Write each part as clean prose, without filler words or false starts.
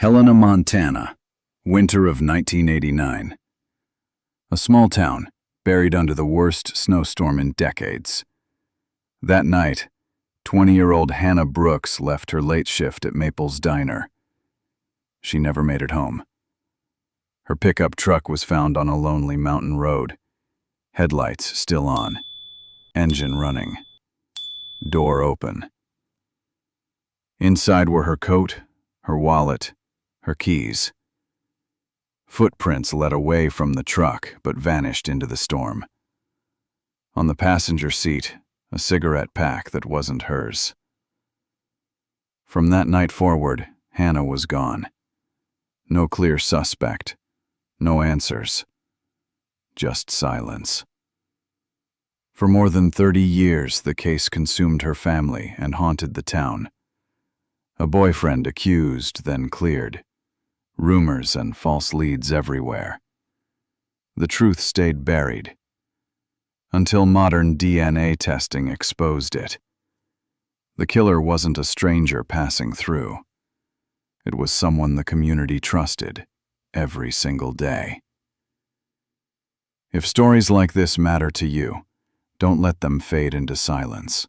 Helena, Montana, winter of 1989. A small town, buried under the worst snowstorm in decades. That night, 20-year-old Hannah Brooks left her late shift at Maple's Diner. She never made it home. Her pickup truck was found on a lonely mountain road, headlights still on, engine running, door open. Inside were her coat, her wallet, her keys. Footprints led away from the truck but vanished into the storm. On the passenger seat, a cigarette pack that wasn't hers. From that night forward, Hannah was gone. No clear suspect, no answers, just silence. For more than 30 years, the case consumed her family and haunted the town. A boyfriend accused, then cleared. Rumors and false leads everywhere. The truth stayed buried, until modern DNA testing exposed it. The killer wasn't a stranger passing through. It was someone the community trusted every single day. If stories like this matter to you, don't let them fade into silence.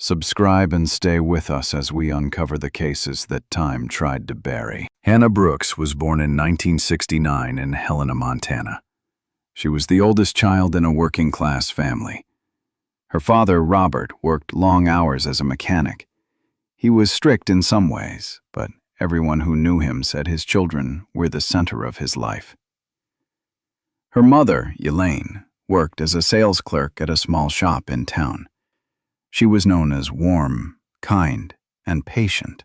Subscribe and stay with us as we uncover the cases that time tried to bury. Hannah Brooks was born in 1969 in Helena, Montana. She was the oldest child in a working-class family. Her father, Robert, worked long hours as a mechanic. He was strict in some ways, but everyone who knew him said his children were the center of his life. Her mother, Helena, worked as a sales clerk at a small shop in town. She was known as warm, kind, and patient.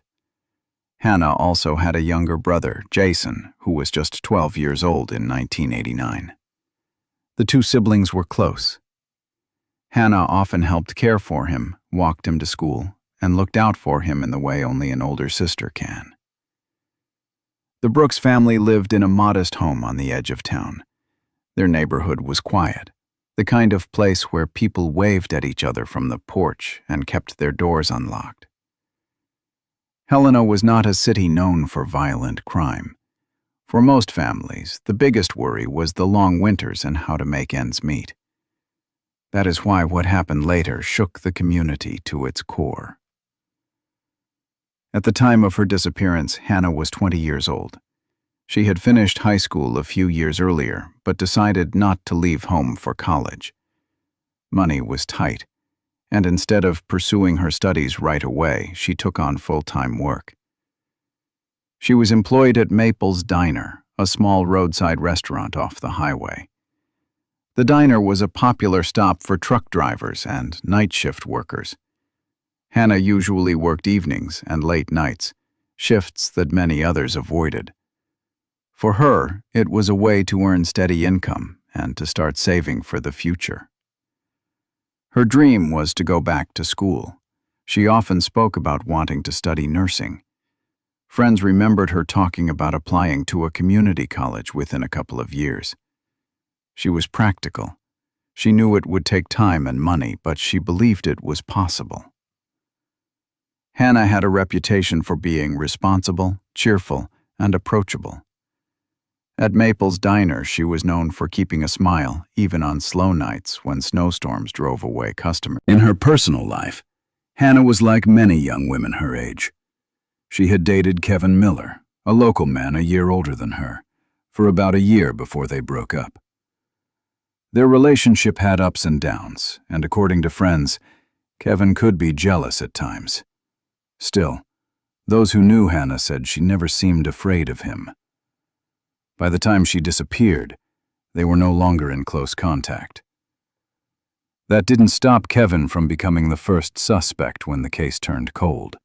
Hannah also had a younger brother, Jason, who was just 12 years old in 1989. The two siblings were close. Hannah often helped care for him, walked him to school, and looked out for him in the way only an older sister can. The Brooks family lived in a modest home on the edge of town. Their neighborhood was quiet, the kind of place where people waved at each other from the porch and kept their doors unlocked. Helena was not a city known for violent crime. For most families, the biggest worry was the long winters and how to make ends meet. That is why what happened later shook the community to its core. At the time of her disappearance, Hannah was 20 years old. She had finished high school a few years earlier, but decided not to leave home for college. Money was tight, and instead of pursuing her studies right away, she took on full-time work. She was employed at Maple's Diner, a small roadside restaurant off the highway. The diner was a popular stop for truck drivers and night shift workers. Hannah usually worked evenings and late nights, shifts that many others avoided. For her, it was a way to earn steady income and to start saving for the future. Her dream was to go back to school. She often spoke about wanting to study nursing. Friends remembered her talking about applying to a community college within a couple of years. She was practical. She knew it would take time and money, but she believed it was possible. Hannah had a reputation for being responsible, cheerful, and approachable. At Maple's Diner, she was known for keeping a smile, even on slow nights when snowstorms drove away customers. In her personal life, Hannah was like many young women her age. She had dated Kevin Miller, a local man a year older than her, for about a year before they broke up. Their relationship had ups and downs, and according to friends, Kevin could be jealous at times. Still, those who knew Hannah said she never seemed afraid of him. By the time she disappeared, they were no longer in close contact. That didn't stop Kevin from becoming the first suspect when the case turned cold.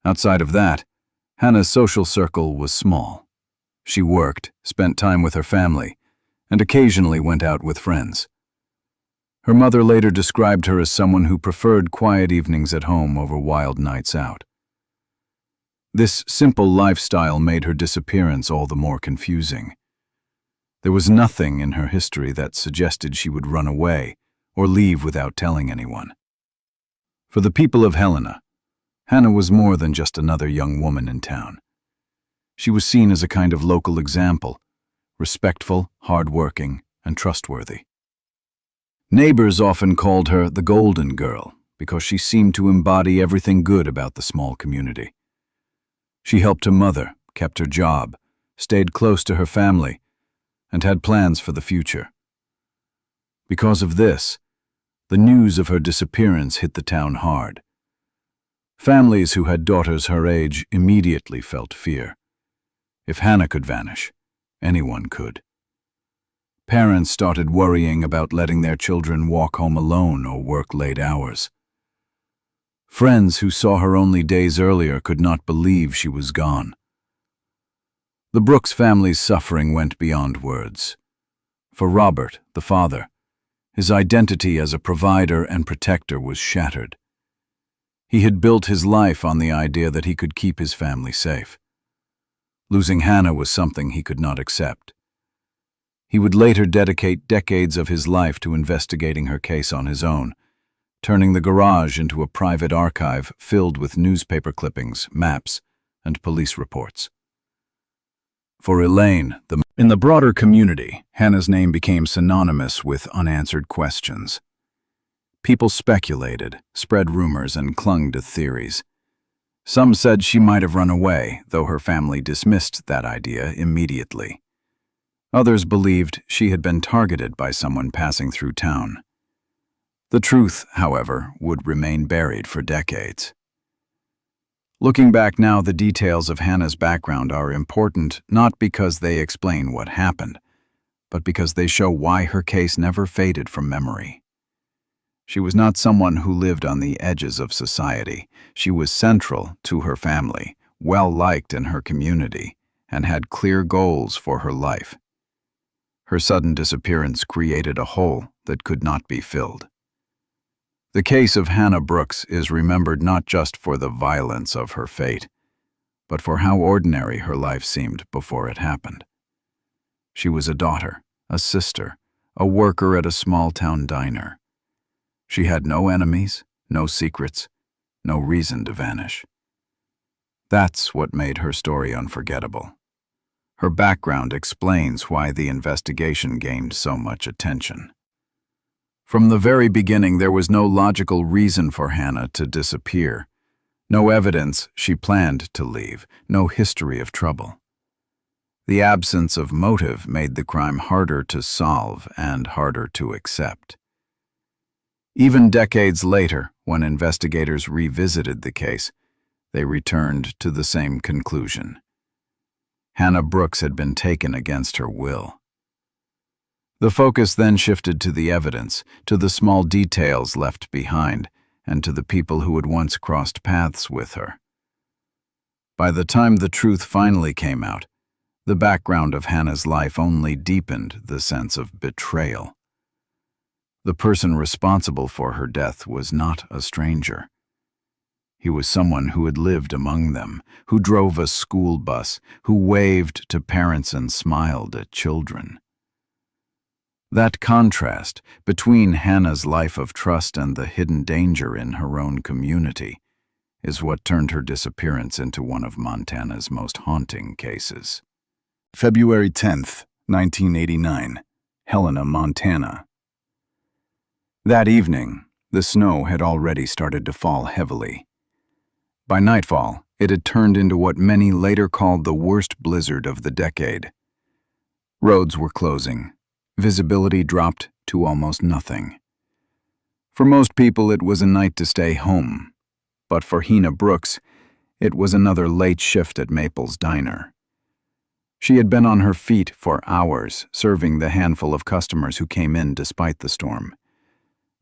Outside of that, Hannah's social circle was small. She worked, spent time with her family, and occasionally went out with friends. Her mother later described her as someone who preferred quiet evenings at home over wild nights out. This simple lifestyle made her disappearance all the more confusing. There was nothing in her history that suggested she would run away or leave without telling anyone. For the people of Helena, Hannah was more than just another young woman in town. She was seen as a kind of local example, respectful, hard-working, and trustworthy. Neighbors often called her the Golden Girl because she seemed to embody everything good about the small community. She helped her mother, kept her job, stayed close to her family, and had plans for the future. Because of this, the news of her disappearance hit the town hard. Families who had daughters her age immediately felt fear. If Hannah could vanish, anyone could. Parents started worrying about letting their children walk home alone or work late hours. Friends who saw her only days earlier could not believe she was gone. The Brooks family's suffering went beyond words. For Robert, the father, his identity as a provider and protector was shattered. He had built his life on the idea that he could keep his family safe. Losing Hannah was something he could not accept. He would later dedicate decades of his life to investigating her case on his own, turning the garage into a private archive filled with newspaper clippings, maps, and police reports. For Elaine, in the broader community, Hannah's name became synonymous with unanswered questions. People speculated, spread rumors, and clung to theories. Some said she might have run away, though her family dismissed that idea immediately. Others believed she had been targeted by someone passing through town. The truth, however, would remain buried for decades. Looking back now, the details of Hannah's background are important not because they explain what happened, but because they show why her case never faded from memory. She was not someone who lived on the edges of society. She was central to her family, well-liked in her community, and had clear goals for her life. Her sudden disappearance created a hole that could not be filled. The case of Hannah Brooks is remembered not just for the violence of her fate, but for how ordinary her life seemed before it happened. She was a daughter, a sister, a worker at a small-town diner. She had no enemies, no secrets, no reason to vanish. That's what made her story unforgettable. Her background explains why the investigation gained so much attention. From the very beginning, there was no logical reason for Hannah to disappear. No evidence she planned to leave, no history of trouble. The absence of motive made the crime harder to solve and harder to accept. Even decades later, when investigators revisited the case, they returned to the same conclusion. Hannah Brooks had been taken against her will. The focus then shifted to the evidence, to the small details left behind, and to the people who had once crossed paths with her. By the time the truth finally came out, the background of Hannah's life only deepened the sense of betrayal. The person responsible for her death was not a stranger. He was someone who had lived among them, who drove a school bus, who waved to parents and smiled at children. That contrast between Hannah's life of trust and the hidden danger in her own community is what turned her disappearance into one of Montana's most haunting cases. February 10th, 1989, Helena, Montana. That evening, the snow had already started to fall heavily. By nightfall, it had turned into what many later called the worst blizzard of the decade. Roads were closing. Visibility dropped to almost nothing. For most people, it was a night to stay home. But for Hannah Brooks, it was another late shift at Maple's Diner. She had been on her feet for hours, serving the handful of customers who came in despite the storm.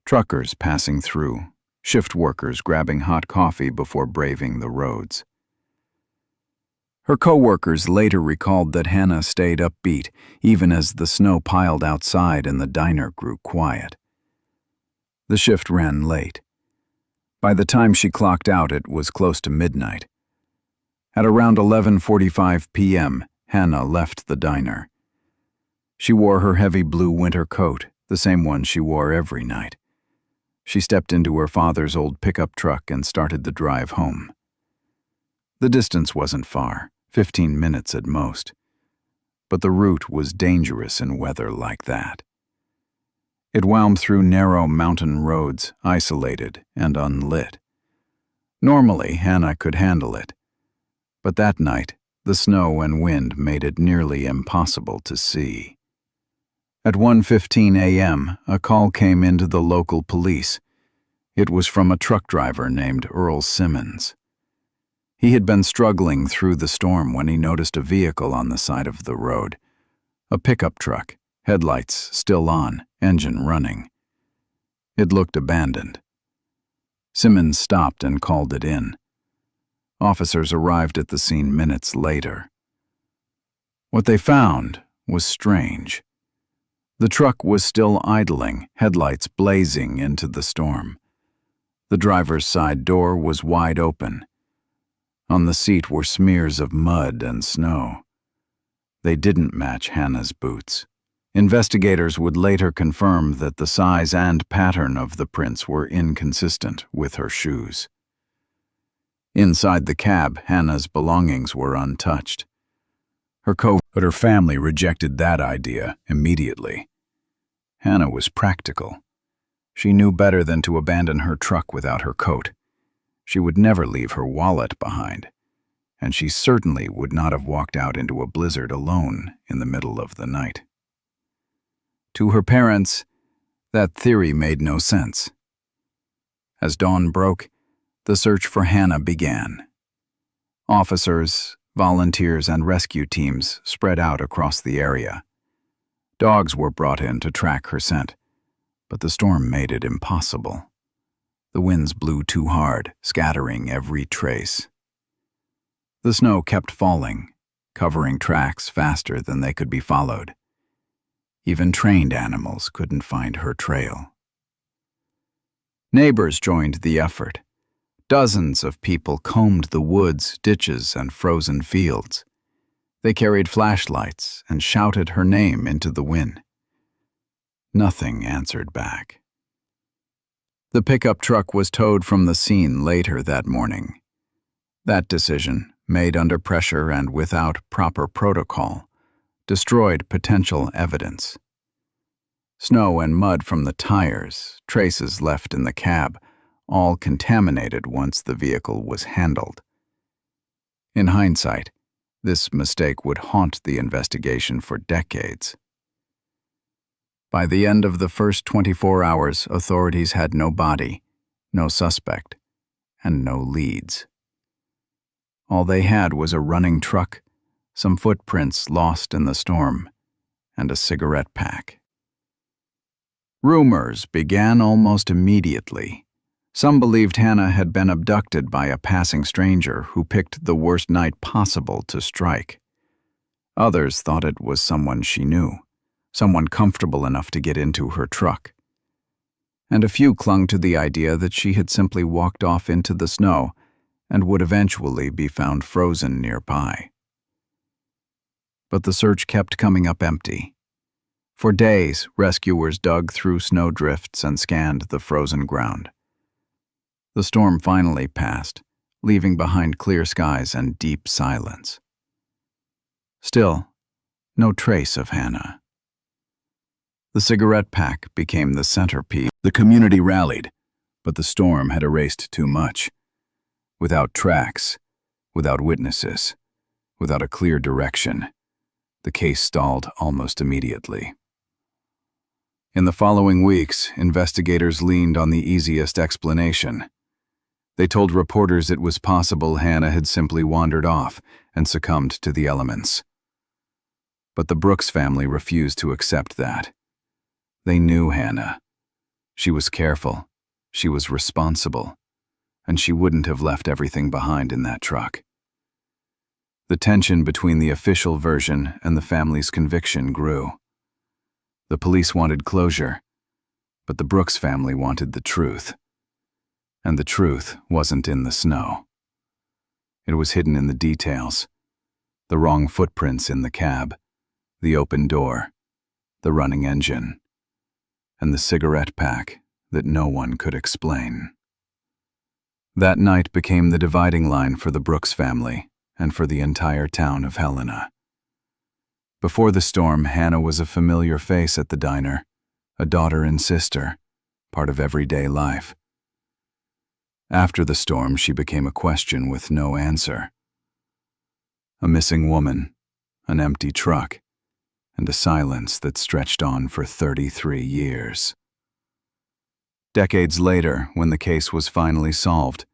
Truckers passing through, shift workers grabbing hot coffee before braving the roads. Her co-workers later recalled that Hannah stayed upbeat even as the snow piled outside and the diner grew quiet. The shift ran late. By the time she clocked out, it was close to midnight. At around 11:45 p.m., Hannah left the diner. She wore her heavy blue winter coat, the same one she wore every night. She stepped into her father's old pickup truck and started the drive home. The distance wasn't far, 15 minutes at most. But the route was dangerous in weather like that. It wound through narrow mountain roads, isolated and unlit. Normally, Hannah could handle it. But that night, the snow and wind made it nearly impossible to see. At 1:15 a.m., a call came into the local police. It was from a truck driver named Earl Simmons. He had been struggling through the storm when he noticed a vehicle on the side of the road. A pickup truck, headlights still on, engine running. It looked abandoned. Simmons stopped and called it in. Officers arrived at the scene minutes later. What they found was strange. The truck was still idling, headlights blazing into the storm. The driver's side door was wide open. On the seat were smears of mud and snow. They didn't match Hannah's boots. Investigators would later confirm that the size and pattern of the prints were inconsistent with her shoes. Inside the cab, Hannah's belongings were untouched. But her family rejected that idea immediately. Hannah was practical. She knew better than to abandon her truck without her coat. She would never leave her wallet behind, and she certainly would not have walked out into a blizzard alone in the middle of the night. To her parents, that theory made no sense. As dawn broke, the search for Hannah began. Officers, volunteers, and rescue teams spread out across the area. Dogs were brought in to track her scent, but the storm made it impossible. The winds blew too hard, scattering every trace. The snow kept falling, covering tracks faster than they could be followed. Even trained animals couldn't find her trail. Neighbors joined the effort. Dozens of people combed the woods, ditches, and frozen fields. They carried flashlights and shouted her name into the wind. Nothing answered back. The pickup truck was towed from the scene later that morning. That decision, made under pressure and without proper protocol, destroyed potential evidence. Snow and mud from the tires, traces left in the cab, all contaminated once the vehicle was handled. In hindsight, this mistake would haunt the investigation for decades. By the end of the first 24 hours, authorities had no body, no suspect, and no leads. All they had was a running truck, some footprints lost in the storm, and a cigarette pack. Rumors began almost immediately. Some believed Hannah had been abducted by a passing stranger who picked the worst night possible to strike. Others thought it was someone she knew, someone comfortable enough to get into her truck. And a few clung to the idea that she had simply walked off into the snow and would eventually be found frozen nearby. But the search kept coming up empty. For days, rescuers dug through snowdrifts and scanned the frozen ground. The storm finally passed, leaving behind clear skies and deep silence. Still, no trace of Hannah. The cigarette pack became the centerpiece. The community rallied, but the storm had erased too much. Without tracks, without witnesses, without a clear direction, the case stalled almost immediately. In the following weeks, investigators leaned on the easiest explanation. They told reporters it was possible Hannah had simply wandered off and succumbed to the elements. But the Brooks family refused to accept that. They knew Hannah. She was careful, she was responsible, and she wouldn't have left everything behind in that truck. The tension between the official version and the family's conviction grew. The police wanted closure, but the Brooks family wanted the truth. And the truth wasn't in the snow. It was hidden in the details. The wrong footprints in the cab, the open door, the running engine, and the cigarette pack that no one could explain. That night became the dividing line for the Brooks family. and for the entire town of Helena. Before the storm, Hannah was a familiar face at the diner, a daughter and sister, part of everyday life. After the storm, she became a question with no answer. A missing woman, an empty truck, and a silence that stretched on for 33 years. Decades later, when the case was finally solved,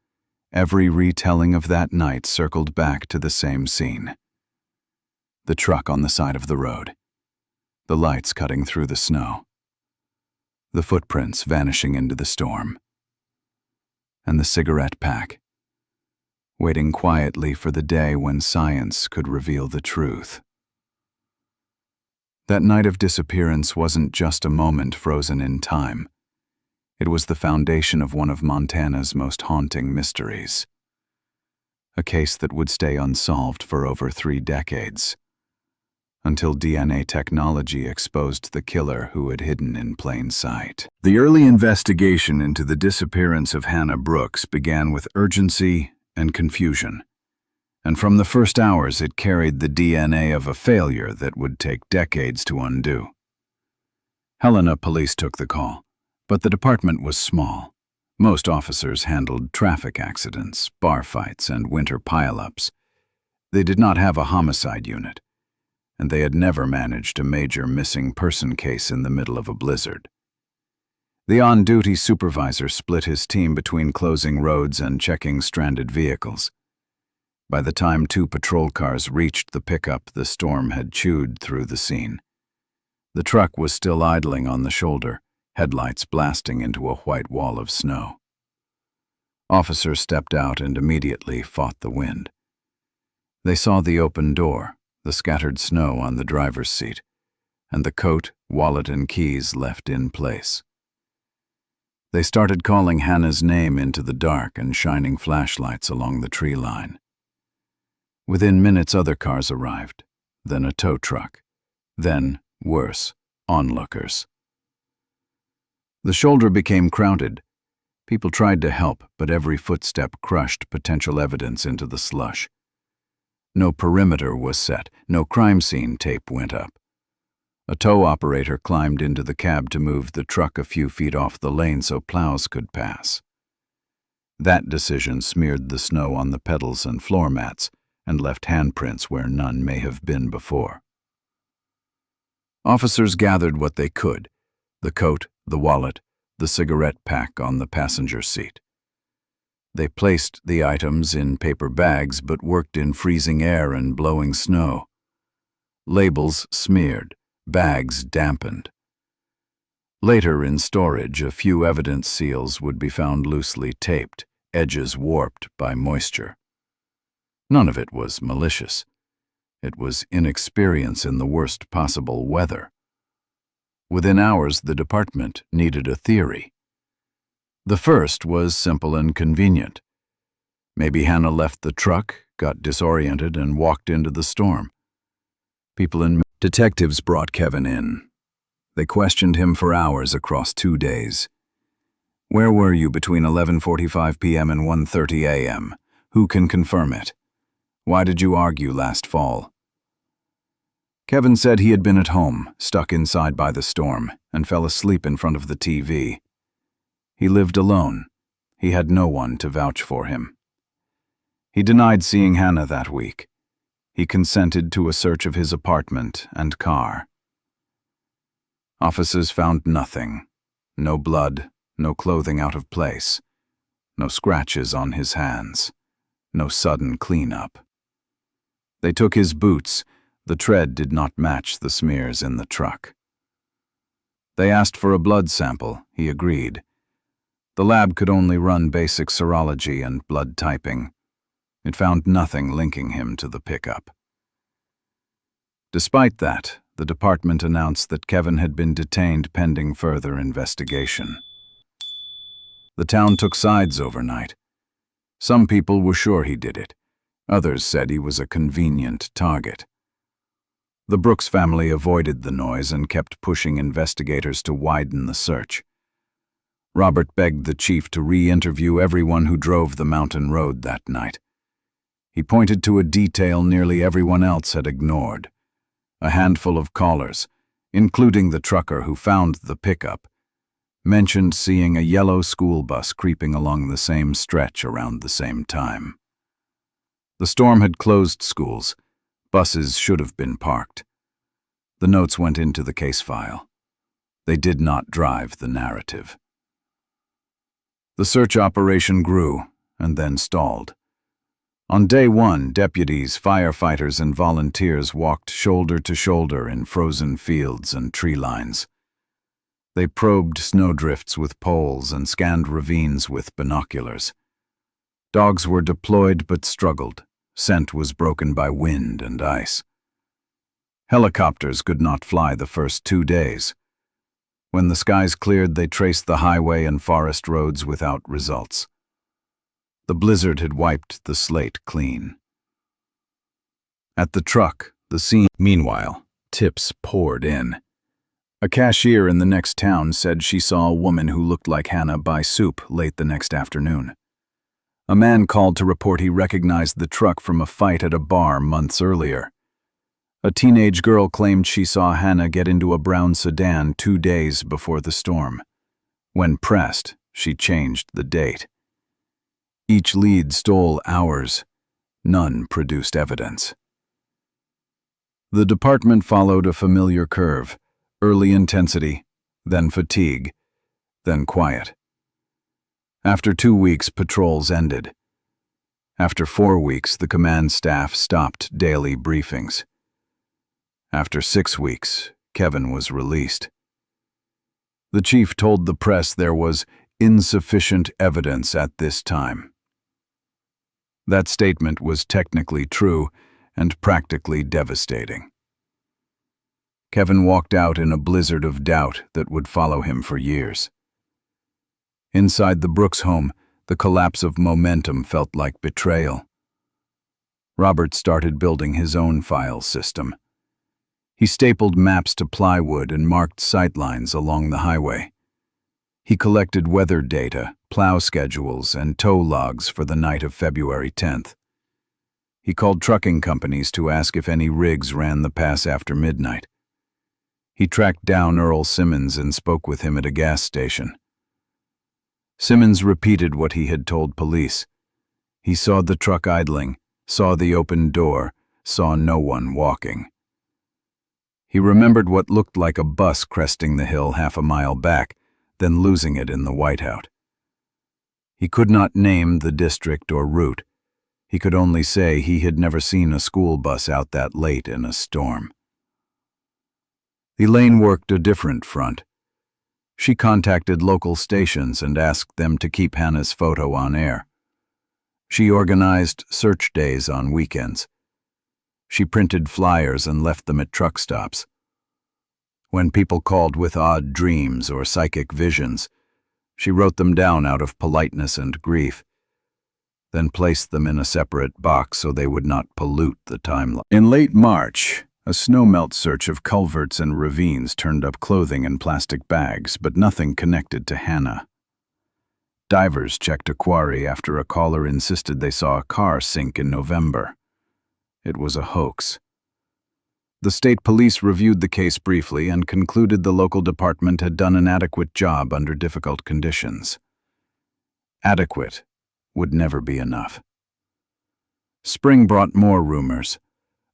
every retelling of that night circled back to the same scene. The truck on the side of the road, the lights cutting through the snow, the footprints vanishing into the storm, and the cigarette pack, waiting quietly for the day when science could reveal the truth. That night of disappearance wasn't just a moment frozen in time. It was the foundation of one of Montana's most haunting mysteries. A case that would stay unsolved for over 3 decades, until DNA technology exposed the killer who had hidden in plain sight. The early investigation into the disappearance of Hannah Brooks began with urgency and confusion, and from the first hours it carried the DNA of a failure that would take decades to undo. Helena police took the call, but the department was small. Most officers handled traffic accidents, bar fights, and winter pileups. They did not have a homicide unit, and they had never managed a major missing person case in the middle of a blizzard. The on-duty supervisor split his team between closing roads and checking stranded vehicles. By the time 2 patrol cars reached the pickup, the storm had chewed through the scene. The truck was still idling on the shoulder, headlights blasting into a white wall of snow. Officers stepped out and immediately fought the wind. They saw the open door, the scattered snow on the driver's seat, and the coat, wallet, and keys left in place. They started calling Hannah's name into the dark and shining flashlights along the tree line. Within minutes, other cars arrived, then a tow truck, then, worse, onlookers. The shoulder became crowded. People tried to help, but every footstep crushed potential evidence into the slush. No perimeter was set, no crime scene tape went up. A tow operator climbed into the cab to move the truck a few feet off the lane so plows could pass. That decision smeared the snow on the pedals and floor mats and left handprints where none may have been before. Officers gathered what they could: the coat, the wallet, the cigarette pack on the passenger seat. They placed the items in paper bags but worked in freezing air and blowing snow. Labels smeared, bags dampened. Later in storage, a few evidence seals would be found loosely taped, edges warped by moisture. None of it was malicious. It was inexperience in the worst possible weather. Within hours, the department needed a theory. The first was simple and convenient. Maybe Hannah left the truck, got disoriented, and walked into the storm. Detectives brought Kevin in. They questioned him for hours across 2 days. Where were you between 11:45 p.m. and 1:30 a.m.? Who can confirm it? Why did you argue last fall? Kevin said he had been at home, stuck inside by the storm, and fell asleep in front of the TV. He lived alone. He had no one to vouch for him. He denied seeing Hannah that week. He consented to a search of his apartment and car. Officers found nothing. No blood, no clothing out of place, no scratches on his hands, no sudden cleanup. They took his boots. The tread did not match the smears in the truck. They asked for a blood sample. He agreed. The lab could only run basic serology and blood typing. It found nothing linking him to the pickup. Despite that, the department announced that Kevin had been detained pending further investigation. The town took sides overnight. Some people were sure he did it. Others said he was a convenient target. The Brooks family avoided the noise and kept pushing investigators to widen the search. Robert begged the chief to re-interview everyone who drove the mountain road that night. He pointed to a detail nearly everyone else had ignored. A handful of callers, including the trucker who found the pickup, mentioned seeing a yellow school bus creeping along the same stretch around the same time. The storm had closed schools. Buses should have been parked. The notes went into the case file. They did not drive the narrative. The search operation grew and then stalled. On day one, deputies, firefighters, and volunteers walked shoulder to shoulder in frozen fields and tree lines. They probed snowdrifts with poles and scanned ravines with binoculars. Dogs were deployed but struggled. Scent was broken by wind and ice. Helicopters could not fly the first 2 days. When the skies cleared, they traced the highway and forest roads without results. The blizzard had wiped the slate clean. At the truck, the scene. Meanwhile, tips poured in. A cashier in the next town said she saw a woman who looked like Hannah buy soup late the next afternoon. A man called to report he recognized the truck from a fight at a bar months earlier. A teenage girl claimed she saw Hannah get into a brown sedan 2 days before the storm. When pressed, she changed the date. Each lead stole hours. None produced evidence. The department followed a familiar curve: early intensity, then fatigue, then quiet. After 2 weeks, patrols ended. After 4 weeks, the command staff stopped daily briefings. After 6 weeks, Kevin was released. The chief told the press there was insufficient evidence at this time. That statement was technically true and practically devastating. Kevin walked out in a blizzard of doubt that would follow him for years. Inside the Brooks home, the collapse of momentum felt like betrayal. Robert started building his own file system. He stapled maps to plywood and marked sightlines along the highway. He collected weather data, plow schedules, and tow logs for the night of February 10th. He called trucking companies to ask if any rigs ran the pass after midnight. He tracked down Earl Simmons and spoke with him at a gas station. Simmons repeated what he had told police. He saw the truck idling, saw the open door, saw no one walking. He remembered what looked like a bus cresting the hill half a mile back, then losing it in the whiteout. He could not name the district or route. He could only say he had never seen a school bus out that late in a storm. Elaine worked a different front. She contacted local stations and asked them to keep Hannah's photo on air. She organized search days on weekends. She printed flyers and left them at truck stops. When people called with odd dreams or psychic visions, she wrote them down out of politeness and grief, then placed them in a separate box so they would not pollute the timeline. In late March, a snowmelt search of culverts and ravines turned up clothing and plastic bags, but nothing connected to Hannah. Divers checked a quarry after a caller insisted they saw a car sink in November. It was a hoax. The state police reviewed the case briefly and concluded the local department had done an adequate job under difficult conditions. Adequate would never be enough. Spring brought more rumors.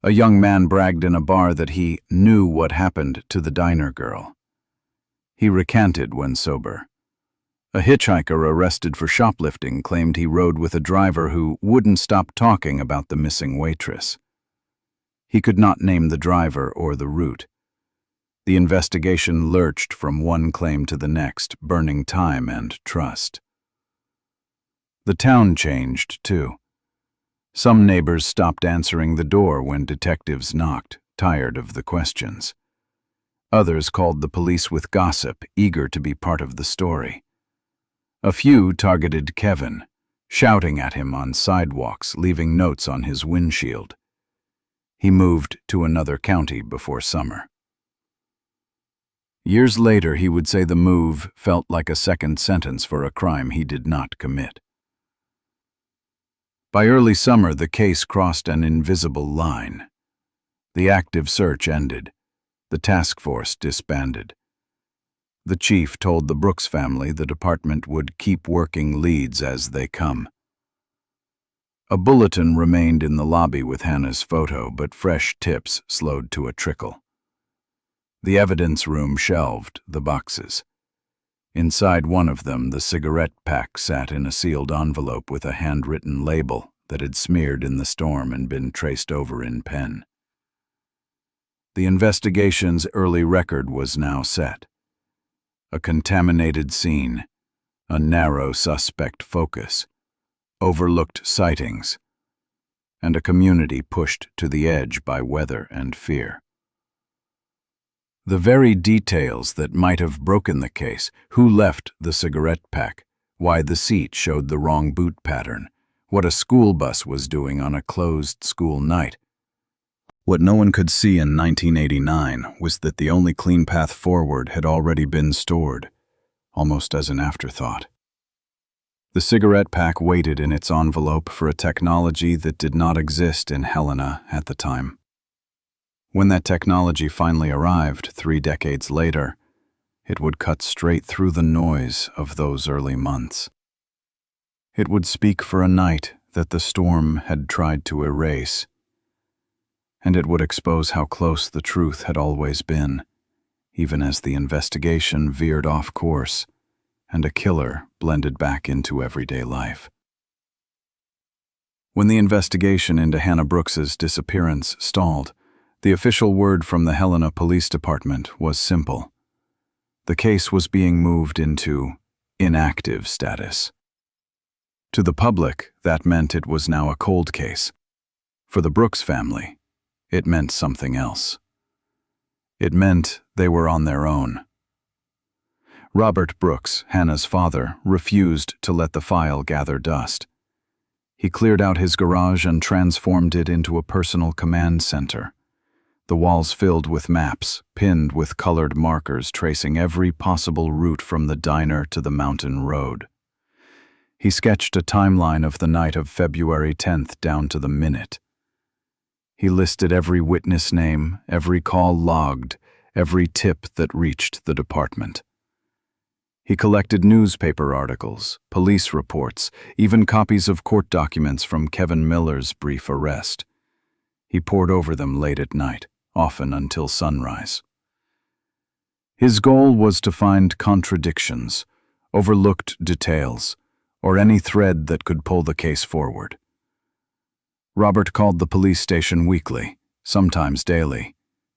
A young man bragged in a bar that he knew what happened to the diner girl. He recanted when sober. A hitchhiker arrested for shoplifting claimed he rode with a driver who wouldn't stop talking about the missing waitress. He could not name the driver or the route. The investigation lurched from one claim to the next, burning time and trust. The town changed, too. Some neighbors stopped answering the door when detectives knocked, tired of the questions. Others called the police with gossip, eager to be part of the story. A few targeted Kevin, shouting at him on sidewalks, leaving notes on his windshield. He moved to another county before summer. Years later, he would say the move felt like a second sentence for a crime he did not commit. By early summer, the case crossed an invisible line. The active search ended. The task force disbanded. The chief told the Brooks family the department would keep working leads as they come. A bulletin remained in the lobby with Hannah's photo, but fresh tips slowed to a trickle. The evidence room shelved the boxes. Inside one of them, the cigarette pack sat in a sealed envelope with a handwritten label that had smeared in the storm and been traced over in pen. The investigation's early record was now set. A contaminated scene, a narrow suspect focus, overlooked sightings, and a community pushed to the edge by weather and fear. The very details that might have broken the case, who left the cigarette pack, why the seat showed the wrong boot pattern, what a school bus was doing on a closed school night. What no one could see in 1989 was that the only clean path forward had already been stored, almost as an afterthought. The cigarette pack waited in its envelope for a technology that did not exist in Helena at the time. When that technology finally arrived 3 decades later, it would cut straight through the noise of those early months. It would speak for a night that the storm had tried to erase, and it would expose how close the truth had always been, even as the investigation veered off course and a killer blended back into everyday life. When the investigation into Hannah Brooks's disappearance stalled, the official word from the Helena Police Department was simple. The case was being moved into inactive status. To the public, that meant it was now a cold case. For the Brooks family, it meant something else. It meant they were on their own. Robert Brooks, Hannah's father, refused to let the file gather dust. He cleared out his garage and transformed it into a personal command center. The walls filled with maps, pinned with colored markers tracing every possible route from the diner to the mountain road. He sketched a timeline of the night of February 10th down to the minute. He listed every witness name, every call logged, every tip that reached the department. He collected newspaper articles, police reports, even copies of court documents from Kevin Miller's brief arrest. He pored over them late at night, often until sunrise. His goal was to find contradictions, overlooked details, or any thread that could pull the case forward. Robert called the police station weekly, sometimes daily.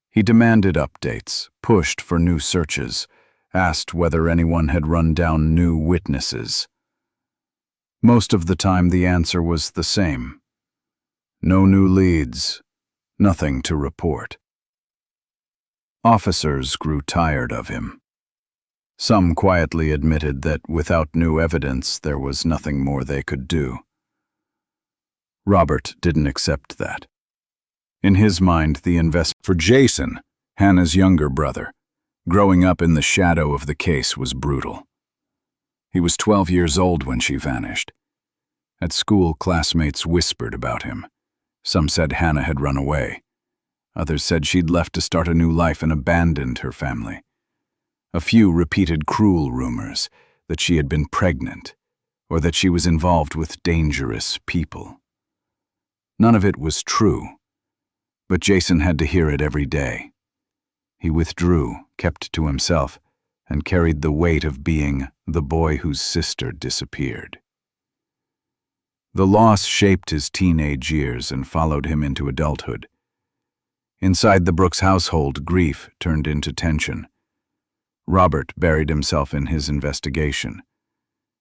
He demanded updates, pushed for new searches, asked whether anyone had run down new witnesses. Most of the time the answer was the same. No new leads, nothing to report. Officers grew tired of him. Some quietly admitted that without new evidence there was nothing more they could do. Robert didn't accept that. In his mind, for Jason, Hannah's younger brother, growing up in the shadow of the case was brutal. He was 12 years old when she vanished. At school, classmates whispered about him. Some said Hannah had run away. Others said she'd left to start a new life and abandoned her family. A few repeated cruel rumors that she had been pregnant or that she was involved with dangerous people. None of it was true, but Jason had to hear it every day. He withdrew, kept to himself, and carried the weight of being the boy whose sister disappeared. The loss shaped his teenage years and followed him into adulthood. Inside the Brooks household, grief turned into tension. Robert buried himself in his investigation.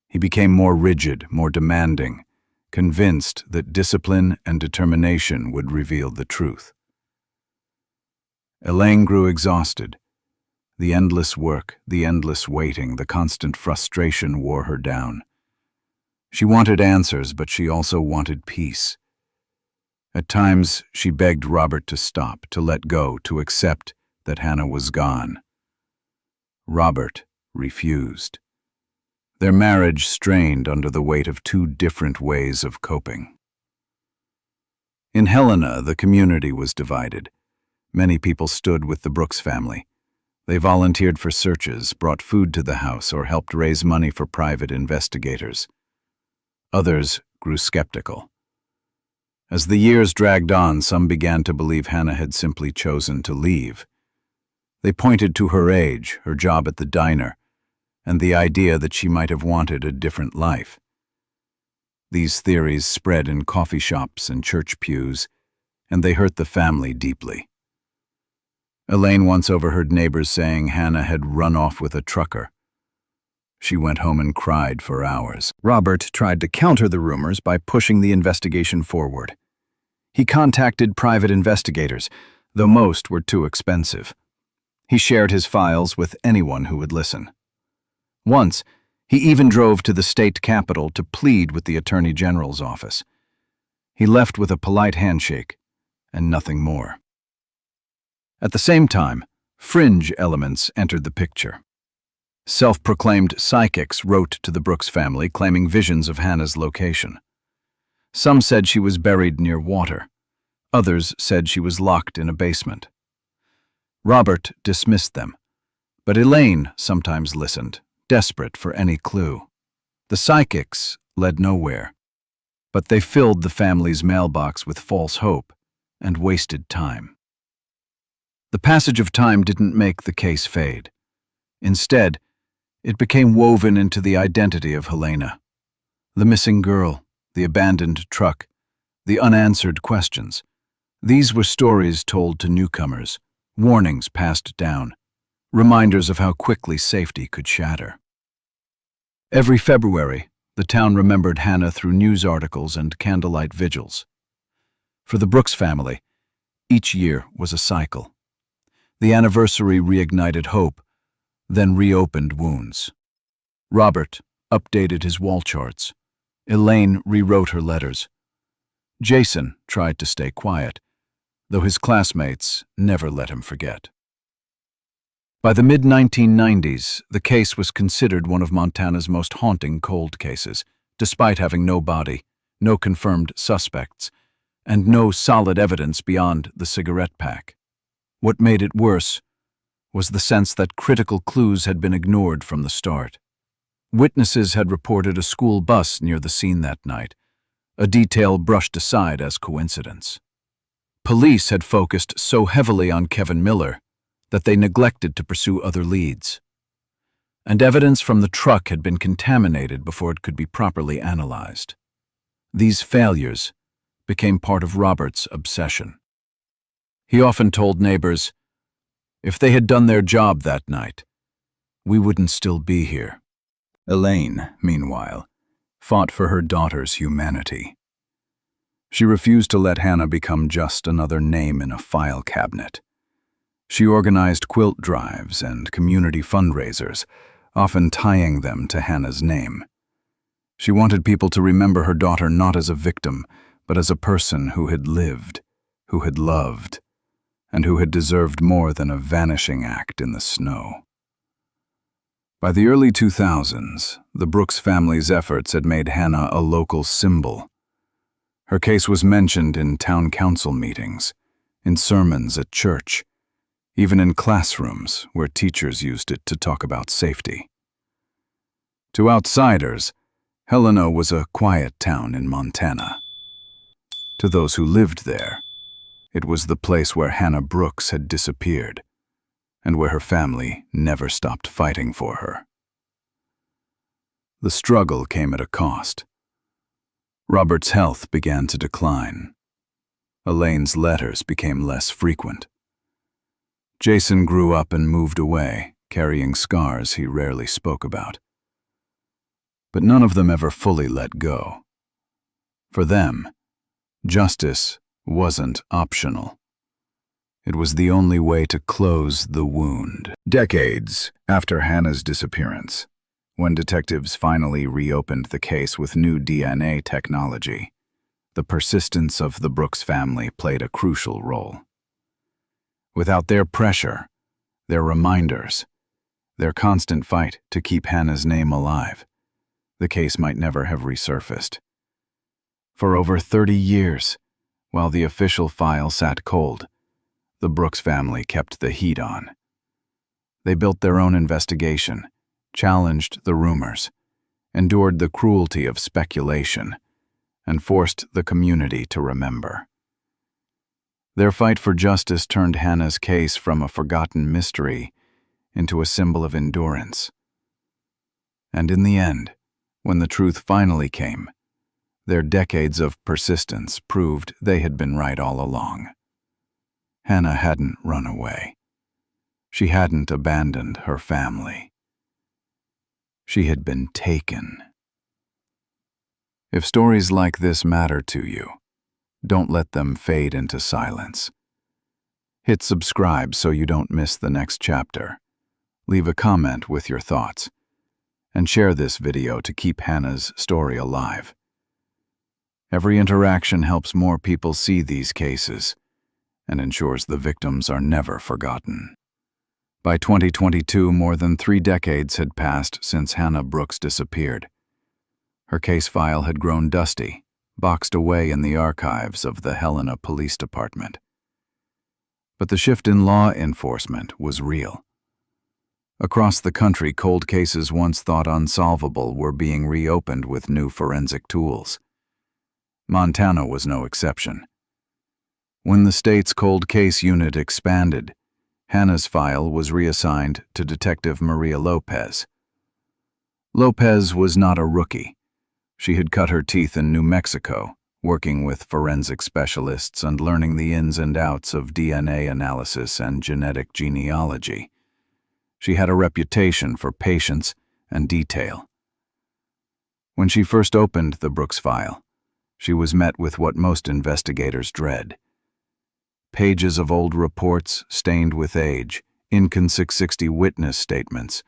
He became more rigid, more demanding, convinced that discipline and determination would reveal the truth. Elaine grew exhausted. The endless work, the endless waiting, the constant frustration wore her down. She wanted answers, but she also wanted peace. At times, she begged Robert to stop, to let go, to accept that Hannah was gone. Robert refused. Their marriage strained under the weight of 2 different ways of coping. In Helena, the community was divided. Many people stood with the Brooks family. They volunteered for searches, brought food to the house, or helped raise money for private investigators. Others grew skeptical. As the years dragged on, some began to believe Hannah had simply chosen to leave. They pointed to her age, her job at the diner, and the idea that she might have wanted a different life. These theories spread in coffee shops and church pews, and they hurt the family deeply. Elaine once overheard neighbors saying Hannah had run off with a trucker. She went home and cried for hours. Robert tried to counter the rumors by pushing the investigation forward. He contacted private investigators, though most were too expensive. He shared his files with anyone who would listen. Once, he even drove to the state capitol to plead with the Attorney General's office. He left with a polite handshake and nothing more. At the same time, fringe elements entered the picture. Self-proclaimed psychics wrote to the Brooks family claiming visions of Hannah's location. Some said she was buried near water. Others said she was locked in a basement. Robert dismissed them, but Elaine sometimes listened, desperate for any clue. The psychics led nowhere, but they filled the family's mailbox with false hope and wasted time. The passage of time didn't make the case fade. Instead, it became woven into the identity of Helena. The missing girl, the abandoned truck, the unanswered questions. These were stories told to newcomers, warnings passed down, reminders of how quickly safety could shatter. Every February, the town remembered Hannah through news articles and candlelight vigils. For the Brooks family, each year was a cycle. The anniversary reignited hope, then reopened wounds. Robert updated his wall charts. Elaine rewrote her letters. Jason tried to stay quiet, though his classmates never let him forget. By the mid-1990s, the case was considered one of Montana's most haunting cold cases, despite having no body, no confirmed suspects, and no solid evidence beyond the cigarette pack. What made it worse was the sense that critical clues had been ignored from the start. Witnesses had reported a school bus near the scene that night, a detail brushed aside as coincidence. Police had focused so heavily on Kevin Miller that they neglected to pursue other leads. And evidence from the truck had been contaminated before it could be properly analyzed. These failures became part of Robert's obsession. He often told neighbors, "If they had done their job that night, we wouldn't still be here." Elaine, meanwhile, fought for her daughter's humanity. She refused to let Hannah become just another name in a file cabinet. She organized quilt drives and community fundraisers, often tying them to Hannah's name. She wanted people to remember her daughter not as a victim, but as a person who had lived, who had loved, and who had deserved more than a vanishing act in the snow. By the early 2000s, the Brooks family's efforts had made Hannah a local symbol. Her case was mentioned in town council meetings, in sermons at church, even in classrooms where teachers used it to talk about safety. To outsiders, Helena was a quiet town in Montana. To those who lived there, it was the place where Hannah Brooks had disappeared, and where her family never stopped fighting for her. The struggle came at a cost. Robert's health began to decline. Elaine's letters became less frequent. Jason grew up and moved away, carrying scars he rarely spoke about. But none of them ever fully let go. For them, justice wasn't optional. It was the only way to close the wound. Decades after Hannah's disappearance, when detectives finally reopened the case with new DNA technology, the persistence of the Brooks family played a crucial role. Without their pressure, their reminders, their constant fight to keep Hannah's name alive, the case might never have resurfaced. For over 30 years, While the official file sat cold, the Brooks family kept the heat on. They built their own investigation, challenged the rumors, endured the cruelty of speculation, and forced the community to remember. Their fight for justice turned Hannah's case from a forgotten mystery into a symbol of endurance. And in the end, when the truth finally came, their decades of persistence proved they had been right all along. Hannah hadn't run away. She hadn't abandoned her family. She had been taken. If stories like this matter to you, don't let them fade into silence. Hit subscribe so you don't miss the next chapter. Leave a comment with your thoughts, and share this video to keep Hannah's story alive. Every interaction helps more people see these cases and ensures the victims are never forgotten. By 2022, more than 3 decades had passed since Hannah Brooks disappeared. Her case file had grown dusty, boxed away in the archives of the Helena Police Department. But the shift in law enforcement was real. Across the country, cold cases once thought unsolvable were being reopened with new forensic tools. Montana was no exception. When the state's cold case unit expanded, Hannah's file was reassigned to Detective Maria Lopez. Lopez was not a rookie. She had cut her teeth in New Mexico, working with forensic specialists and learning the ins and outs of DNA analysis and genetic genealogy. She had a reputation for patience and detail. When she first opened the Brooks file, she was met with what most investigators dread. Pages of old reports stained with age, inconsistent witness statements,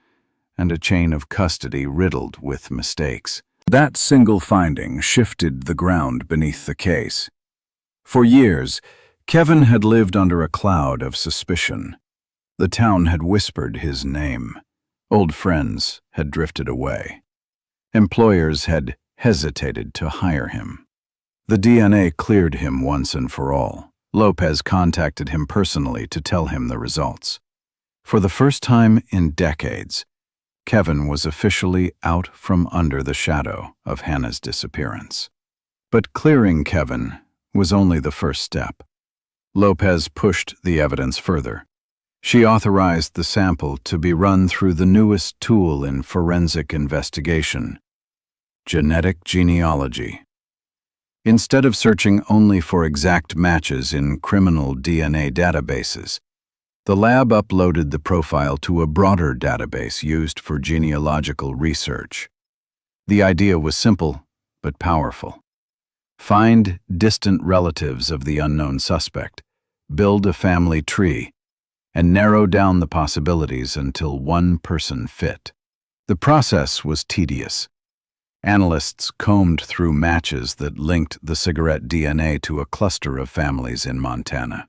and a chain of custody riddled with mistakes. That single finding shifted the ground beneath the case. For years, Kevin had lived under a cloud of suspicion. The town had whispered his name. Old friends had drifted away. Employers had hesitated to hire him. The DNA cleared him once and for all. Lopez contacted him personally to tell him the results. For the first time in decades, Kevin was officially out from under the shadow of Hannah's disappearance. But clearing Kevin was only the first step. Lopez pushed the evidence further. She authorized the sample to be run through the newest tool in forensic investigation, genetic genealogy. Instead of searching only for exact matches in criminal DNA databases, the lab uploaded the profile to a broader database used for genealogical research. The idea was simple but powerful. Find distant relatives of the unknown suspect, build a family tree, and narrow down the possibilities until one person fit. The process was tedious. Analysts combed through matches that linked the cigarette DNA to a cluster of families in Montana.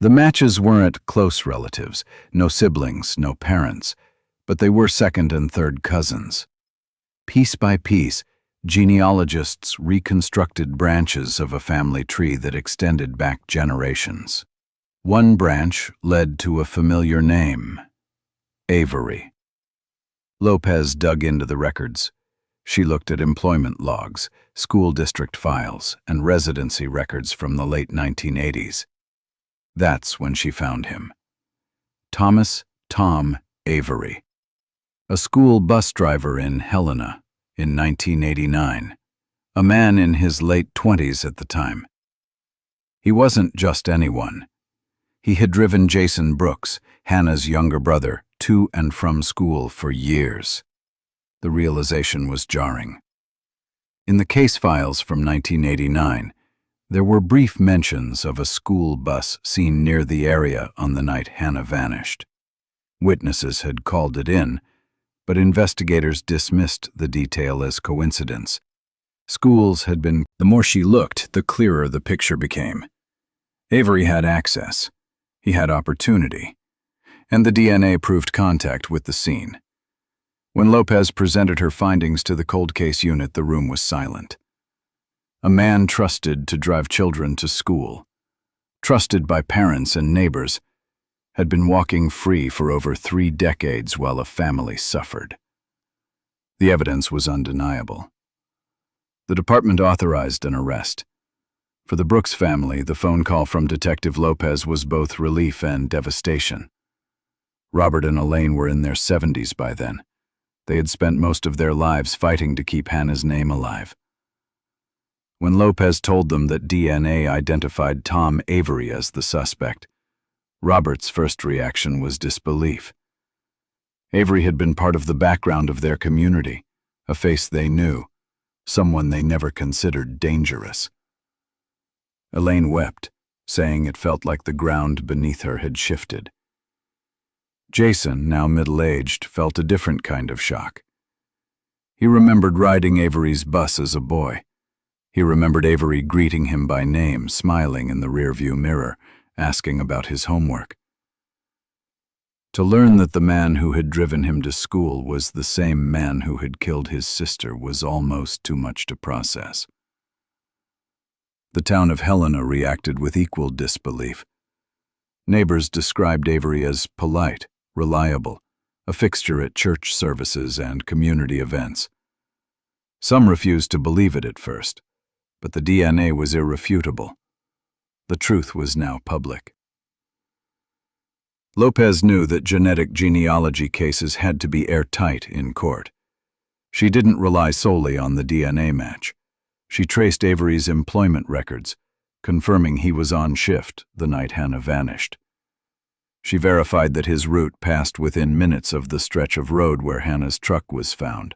The matches weren't close relatives, no siblings, no parents, but they were second and third cousins. Piece by piece, genealogists reconstructed branches of a family tree that extended back generations. One branch led to a familiar name, Avery. Lopez dug into the records. She looked at employment logs, school district files, and residency records from the late 1980s. That's when she found him. Thomas "Tom" Avery, a school bus driver in Helena in 1989, a man in his late 20s at the time. He wasn't just anyone. He had driven Jason Brooks, Hannah's younger brother, to and from school for years. The realization was jarring. In the case files from 1989, there were brief mentions of a school bus seen near the area on the night Hannah vanished. Witnesses had called it in, but investigators dismissed the detail as coincidence. Schools had been... The more she looked, the clearer the picture became. Avery had access. He had opportunity. And the DNA proved contact with the scene. When Lopez presented her findings to the cold case unit, the room was silent. A man trusted to drive children to school, trusted by parents and neighbors, had been walking free for over 3 decades while a family suffered. The evidence was undeniable. The department authorized an arrest. For the Brooks family, the phone call from Detective Lopez was both relief and devastation. Robert and Elaine were in their 70s by then. They had spent most of their lives fighting to keep Hannah's name alive. When Lopez told them that DNA identified Tom Avery as the suspect, Robert's first reaction was disbelief. Avery had been part of the background of their community, a face they knew, someone they never considered dangerous. Elaine wept, saying it felt like the ground beneath her had shifted. Jason, now middle-aged, felt a different kind of shock. He remembered riding Avery's bus as a boy. He remembered Avery greeting him by name, smiling in the rearview mirror, asking about his homework. To learn that the man who had driven him to school was the same man who had killed his sister was almost too much to process. The town of Helena reacted with equal disbelief. Neighbors described Avery as polite, reliable, a fixture at church services and community events. Some refused to believe it at first, but the DNA was irrefutable. The truth was now public. Lopez knew that genetic genealogy cases had to be airtight in court. She didn't rely solely on the DNA match. She traced Avery's employment records, confirming he was on shift the night Hannah vanished. She verified that his route passed within minutes of the stretch of road where Hannah's truck was found.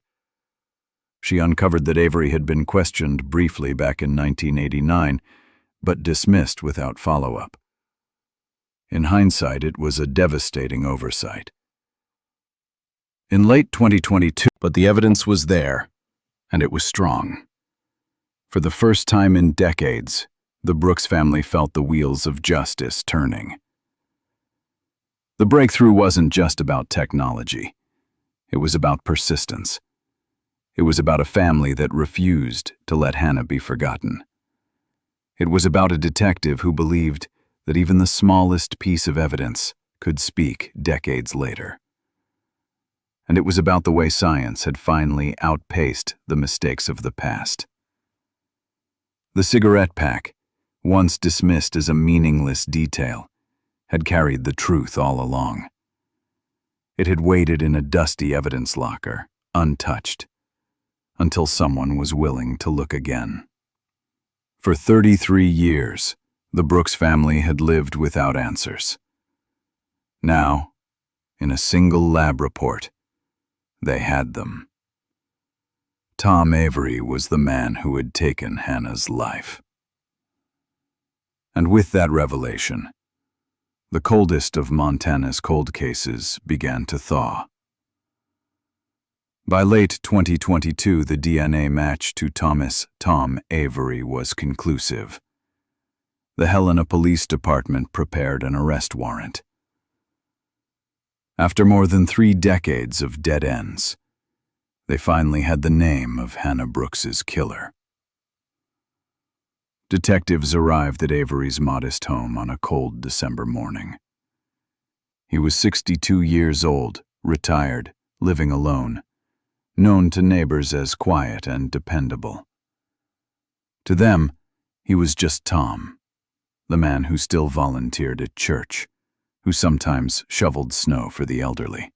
She uncovered that Avery had been questioned briefly back in 1989, but dismissed without follow-up. In hindsight, it was a devastating oversight. In late 2022, but the evidence was there, and it was strong. For the first time in decades, the Brooks family felt the wheels of justice turning. The breakthrough wasn't just about technology. It was about persistence. It was about a family that refused to let Hannah be forgotten. It was about a detective who believed that even the smallest piece of evidence could speak decades later. And it was about the way science had finally outpaced the mistakes of the past. The cigarette pack, once dismissed as a meaningless detail, had carried the truth all along. It had waited in a dusty evidence locker, untouched, until someone was willing to look again. For 33 years, the Brooks family had lived without answers. Now, in a single lab report, they had them. Tom Avery was the man who had taken Hannah's life. And with that revelation, the coldest of Montana's cold cases began to thaw. By late 2022, the DNA match to Tom Avery was conclusive. The Helena Police Department prepared an arrest warrant. After more than 3 decades of dead ends, they finally had the name of Hannah Brooks's killer. Detectives arrived at Avery's modest home on a cold December morning. He was 62 years old, retired, living alone, known to neighbors as quiet and dependable. To them, he was just Tom, the man who still volunteered at church, who sometimes shoveled snow for the elderly.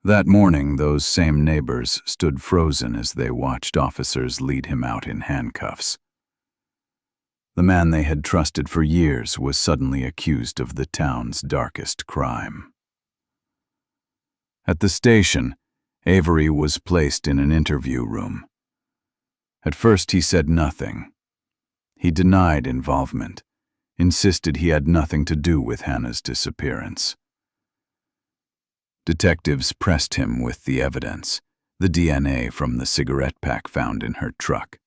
That morning, those same neighbors stood frozen as they watched officers lead him out in handcuffs. The man they had trusted for years was suddenly accused of the town's darkest crime. At the station, Avery was placed in an interview room. At first, he said nothing. He denied involvement, insisted he had nothing to do with Hannah's disappearance. Detectives pressed him with the evidence, the DNA from the cigarette pack found in her truck.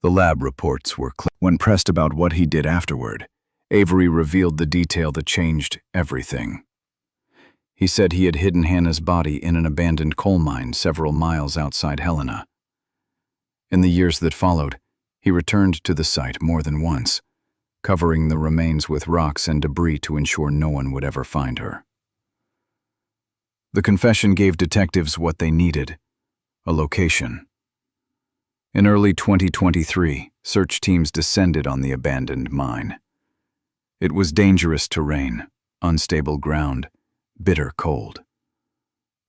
The lab reports were clear. When pressed about what he did afterward, Avery revealed the detail that changed everything. He said he had hidden Hannah's body in an abandoned coal mine several miles outside Helena. In the years that followed, he returned to the site more than once, covering the remains with rocks and debris to ensure no one would ever find her. The confession gave detectives what they needed: a location. In early 2023, search teams descended on the abandoned mine. It was dangerous terrain, unstable ground, bitter cold.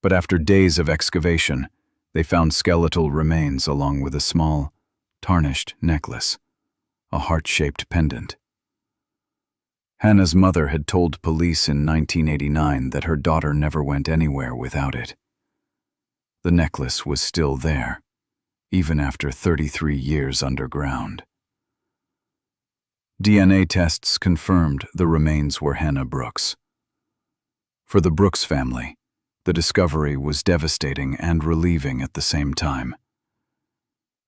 But after days of excavation, they found skeletal remains along with a small, tarnished necklace, a heart-shaped pendant. Hannah's mother had told police in 1989 that her daughter never went anywhere without it. The necklace was still there, even after 33 years underground. DNA tests confirmed the remains were Hannah Brooks. For the Brooks family, the discovery was devastating and relieving at the same time.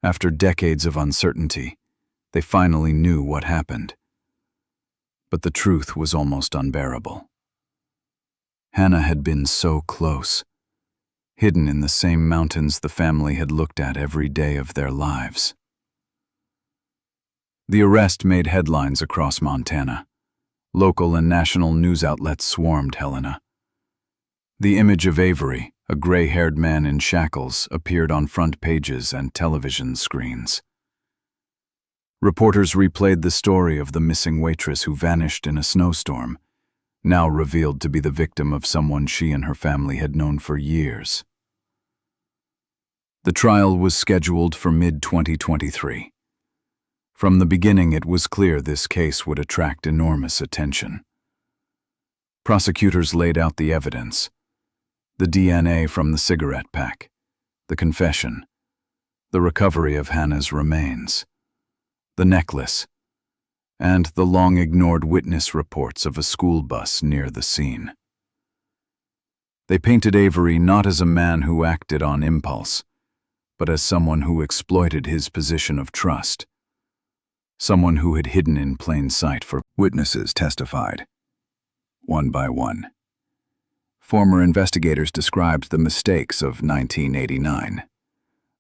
After decades of uncertainty, they finally knew what happened. But the truth was almost unbearable. Hannah had been so close, hidden in the same mountains the family had looked at every day of their lives. The arrest made headlines across Montana. Local and national news outlets swarmed Helena. The image of Avery, a gray-haired man in shackles, appeared on front pages and television screens. Reporters replayed the story of the missing waitress who vanished in a snowstorm, now revealed to be the victim of someone she and her family had known for years. The trial was scheduled for mid-2023. From the beginning, it was clear this case would attract enormous attention. Prosecutors laid out the evidence: the DNA from the cigarette pack, the confession, the recovery of Hannah's remains, the necklace, and the long-ignored witness reports of a school bus near the scene. They painted Avery not as a man who acted on impulse, but as someone who exploited his position of trust, someone who had hidden in plain sight. For witnesses testified, one by one. Former investigators described the mistakes of 1989.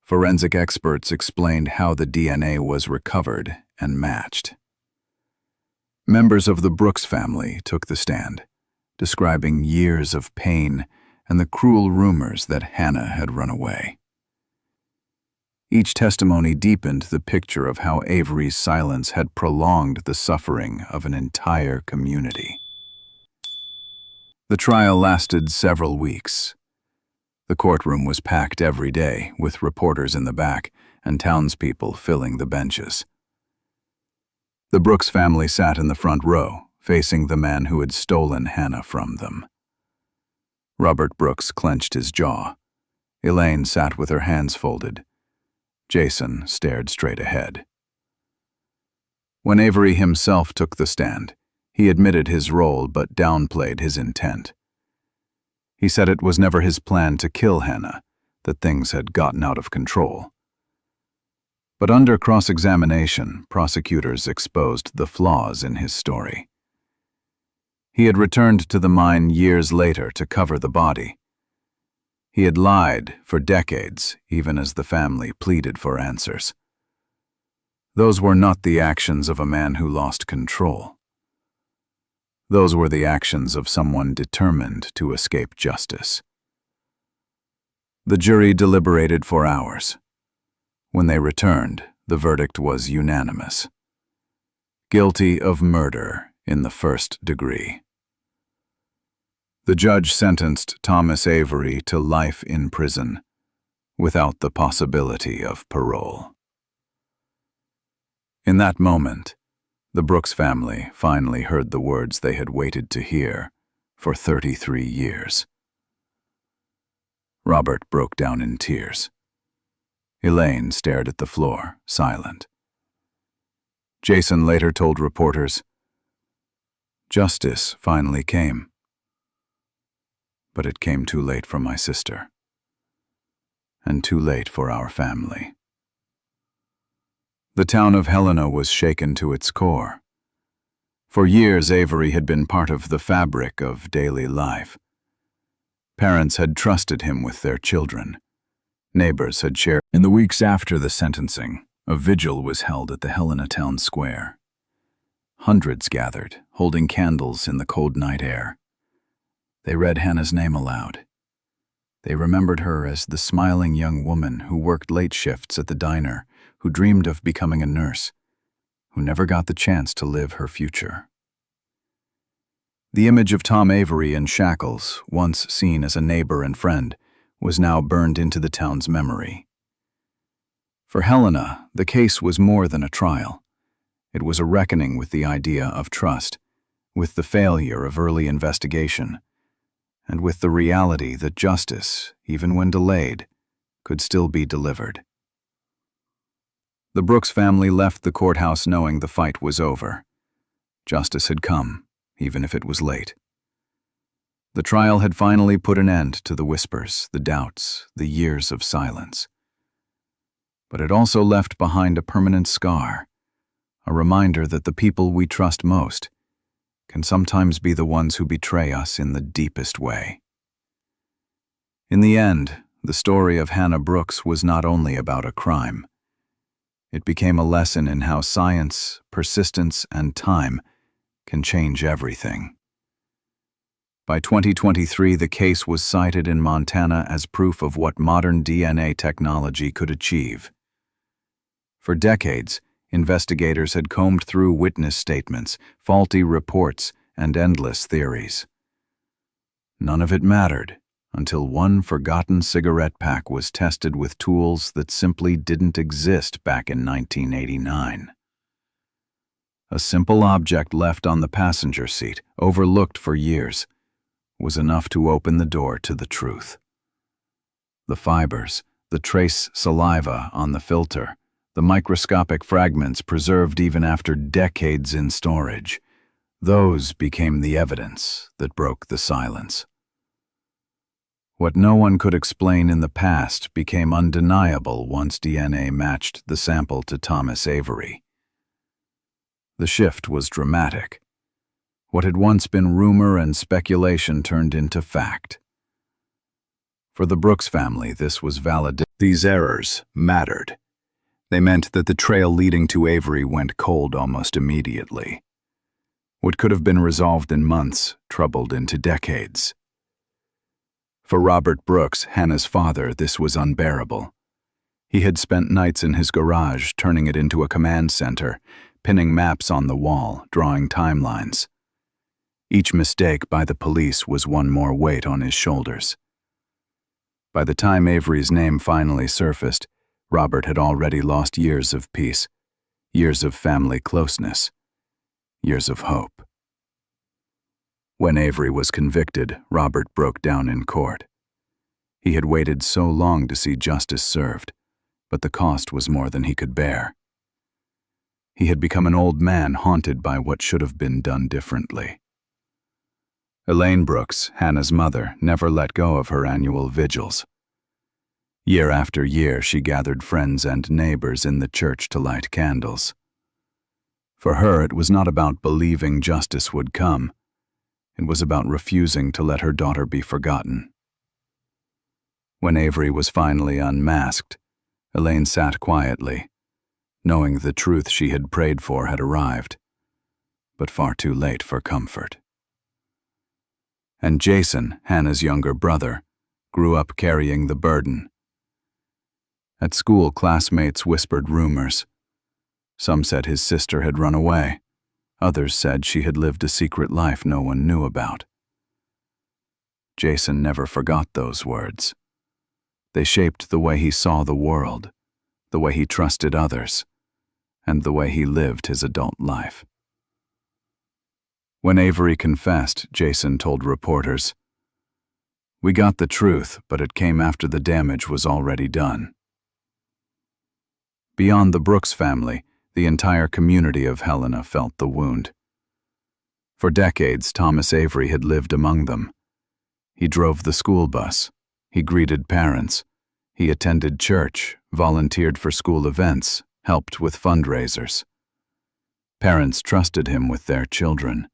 Forensic experts explained how the DNA was recovered and matched. Members of the Brooks family took the stand, describing years of pain and the cruel rumors that Hannah had run away. Each testimony deepened the picture of how Avery's silence had prolonged the suffering of an entire community. The trial lasted several weeks. The courtroom was packed every day, with reporters in the back and townspeople filling the benches. The Brooks family sat in the front row, facing the man who had stolen Hannah from them. Robert Brooks clenched his jaw. Elaine sat with her hands folded. Jason stared straight ahead. When Avery himself took the stand, he admitted his role but downplayed his intent. He said it was never his plan to kill Hannah, that things had gotten out of control. But under cross-examination, prosecutors exposed the flaws in his story. He had returned to the mine years later to cover the body. He had lied for decades, even as the family pleaded for answers. Those were not the actions of a man who lost control. Those were the actions of someone determined to escape justice. The jury deliberated for hours. When they returned, the verdict was unanimous: guilty of murder in the first degree. The judge sentenced Thomas Avery to life in prison, without the possibility of parole. In that moment, the Brooks family finally heard the words they had waited to hear for 33 years. Robert broke down in tears. Elaine stared at the floor, silent. Jason later told reporters, "Justice finally came. But it came too late for my sister, and too late for our family." The town of Helena was shaken to its core. For years, Avery had been part of the fabric of daily life. Parents had trusted him with their children. Neighbors had shared. In the weeks after the sentencing, a vigil was held at the Helena town square. Hundreds gathered, holding candles in the cold night air. They read Hannah's name aloud. They remembered her as the smiling young woman who worked late shifts at the diner, who dreamed of becoming a nurse, who never got the chance to live her future. The image of Tom Avery in shackles, once seen as a neighbor and friend, was now burned into the town's memory. For Helena, the case was more than a trial. It was a reckoning with the idea of trust, with the failure of early investigation, and with the reality that justice, even when delayed, could still be delivered. The Brooks family left the courthouse knowing the fight was over. Justice had come, even if it was late. The trial had finally put an end to the whispers, the doubts, the years of silence. But it also left behind a permanent scar, a reminder that the people we trust most can sometimes be the ones who betray us in the deepest way. In the end, the story of Hannah Brooks was not only about a crime. It became a lesson in how science, persistence, and time can change everything. By 2023, the case was cited in Montana as proof of what modern DNA technology could achieve. For decades, investigators had combed through witness statements, faulty reports, and endless theories. None of it mattered until one forgotten cigarette pack was tested with tools that simply didn't exist back in 1989. A simple object left on the passenger seat, overlooked for years, was enough to open the door to the truth. The fibers, the trace saliva on the filter, the microscopic fragments preserved even after decades in storage, those became the evidence that broke the silence. What no one could explain in the past became undeniable once DNA matched the sample to Thomas Avery. The shift was dramatic. What had once been rumor and speculation turned into fact. For the Brooks family, this was valid. These errors mattered. They meant that the trail leading to Avery went cold almost immediately. What could have been resolved in months troubled into decades. For Robert Brooks, Hannah's father, this was unbearable. He had spent nights in his garage, turning it into a command center, pinning maps on the wall, drawing timelines. Each mistake by the police was one more weight on his shoulders. By the time Avery's name finally surfaced, Robert had already lost years of peace, years of family closeness, years of hope. When Avery was convicted, Robert broke down in court. He had waited so long to see justice served, but the cost was more than he could bear. He had become an old man haunted by what should have been done differently. Elaine Brooks, Hannah's mother, never let go of her annual vigils. Year after year, she gathered friends and neighbors in the church to light candles. For her, it was not about believing justice would come. It was about refusing to let her daughter be forgotten. When Avery was finally unmasked, Elaine sat quietly, knowing the truth she had prayed for had arrived, but far too late for comfort. And Jason, Hannah's younger brother, grew up carrying the burden. At school, classmates whispered rumors. Some said his sister had run away. Others said she had lived a secret life no one knew about. Jason never forgot those words. They shaped the way he saw the world, the way he trusted others, and the way he lived his adult life. When Avery confessed, Jason told reporters, "We got the truth, but it came after the damage was already done." Beyond the Brooks family, the entire community of Helena felt the wound. For decades, Thomas Avery had lived among them. He drove the school bus. He greeted parents. He attended church, volunteered for school events, helped with fundraisers. Parents trusted him with their children.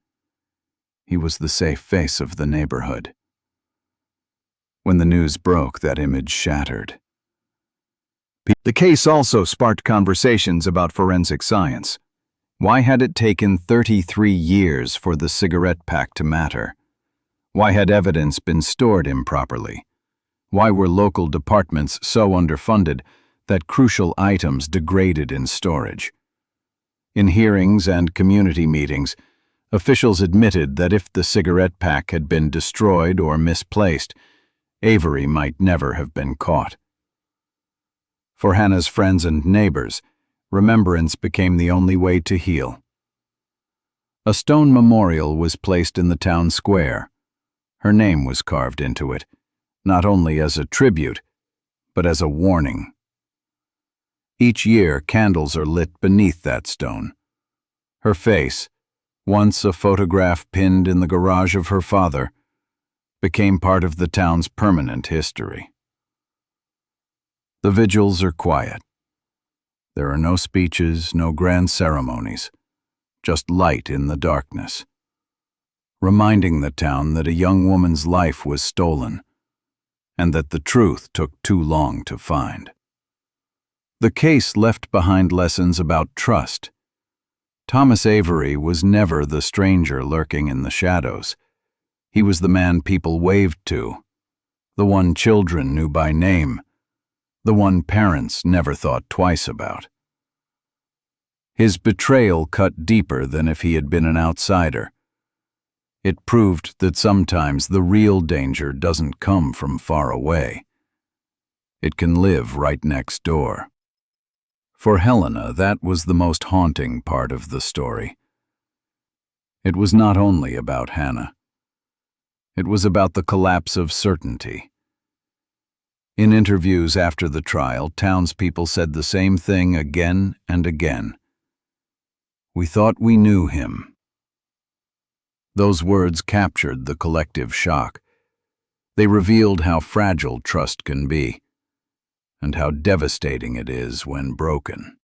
He was the safe face of the neighborhood. When the news broke, that image shattered. The case also sparked conversations about forensic science. Why had it taken 33 years for the cigarette pack to matter? Why had evidence been stored improperly? Why were local departments so underfunded that crucial items degraded in storage? In hearings and community meetings, officials admitted that if the cigarette pack had been destroyed or misplaced, Avery might never have been caught. For Hannah's friends and neighbors, remembrance became the only way to heal. A stone memorial was placed in the town square. Her name was carved into it, not only as a tribute, but as a warning. Each year, candles are lit beneath that stone. Her face, once a photograph pinned in the garage of her father, became part of the town's permanent history. The vigils are quiet. There are no speeches, no grand ceremonies, just light in the darkness, reminding the town that a young woman's life was stolen and that the truth took too long to find. The case left behind lessons about trust. Thomas Avery was never the stranger lurking in the shadows. He was the man people waved to, the one children knew by name, the one parents never thought twice about. His betrayal cut deeper than if he had been an outsider. It proved that sometimes the real danger doesn't come from far away. It can live right next door. For Helena, that was the most haunting part of the story. It was not only about Hannah. It was about the collapse of certainty. In interviews after the trial, townspeople said the same thing again and again. "We thought we knew him." Those words captured the collective shock. They revealed how fragile trust can be, and how devastating it is when broken.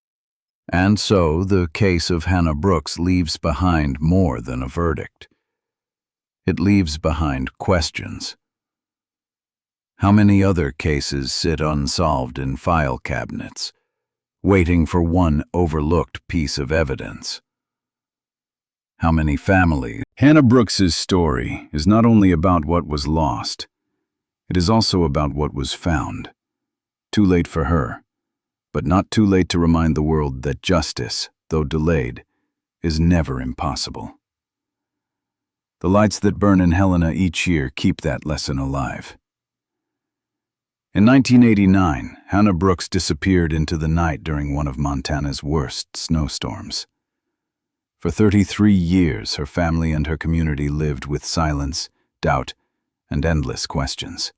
And so the case of Hannah Brooks leaves behind more than a verdict. It leaves behind questions. How many other cases sit unsolved in file cabinets, waiting for one overlooked piece of evidence? How many families? Hannah Brooks's story is not only about what was lost, it is also about what was found. Too late for her, but not too late to remind the world that justice, though delayed, is never impossible. The lights that burn in Helena each year keep that lesson alive. In 1989, Hannah Brooks disappeared into the night during one of Montana's worst snowstorms. For 33 years, her family and her community lived with silence, doubt, and endless questions.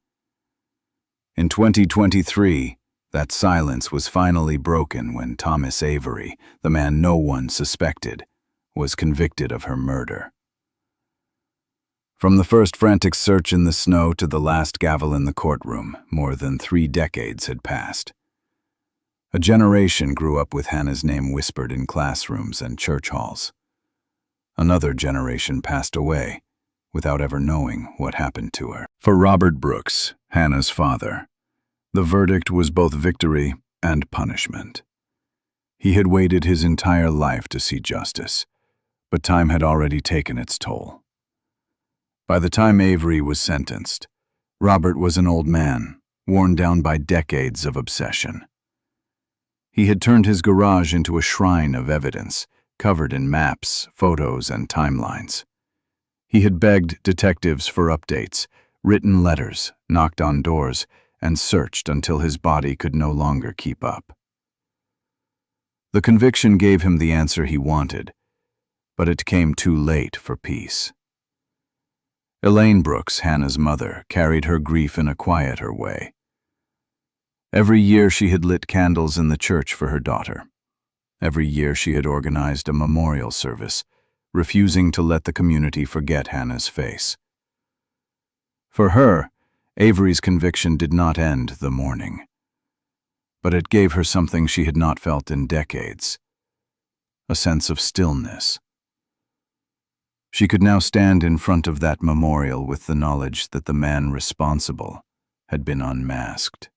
In 2023, that silence was finally broken when Thomas Avery, the man no one suspected, was convicted of her murder. From the first frantic search in the snow to the last gavel in the courtroom, more than 3 decades had passed. A generation grew up with Hannah's name whispered in classrooms and church halls. Another generation passed away without ever knowing what happened to her. For Robert Brooks, Hannah's father, the verdict was both victory and punishment. He had waited his entire life to see justice, but time had already taken its toll. By the time Avery was sentenced, Robert was an old man, worn down by decades of obsession. He had turned his garage into a shrine of evidence, covered in maps, photos, and timelines. He had begged detectives for updates, written letters, knocked on doors, and searched until his body could no longer keep up. The conviction gave him the answer he wanted, but it came too late for peace. Elaine Brooks, Hannah's mother, carried her grief in a quieter way. Every year she had lit candles in the church for her daughter. Every year she had organized a memorial service, refusing to let the community forget Hannah's face. For her, Avery's conviction did not end the mourning, but it gave her something she had not felt in decades, a sense of stillness. She could now stand in front of that memorial with the knowledge that the man responsible had been unmasked.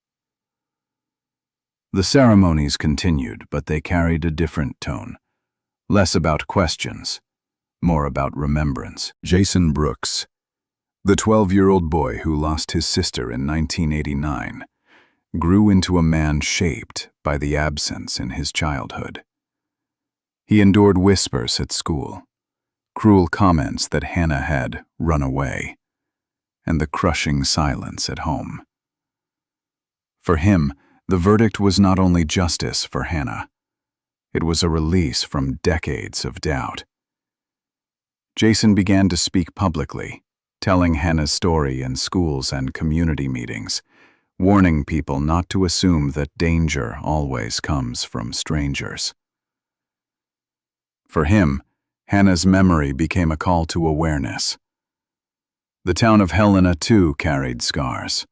The ceremonies continued, but they carried a different tone. Less about questions, more about remembrance. Jason Brooks, the 12-year-old boy who lost his sister in 1989, grew into a man shaped by the absence in his childhood. He endured whispers at school, cruel comments that Hannah had run away, and the crushing silence at home. For him, the verdict was not only justice for Hannah, it was a release from decades of doubt. Jason began to speak publicly, telling Hannah's story in schools and community meetings, warning people not to assume that danger always comes from strangers. For him, Hannah's memory became a call to awareness. The town of Helena, too, carried scars.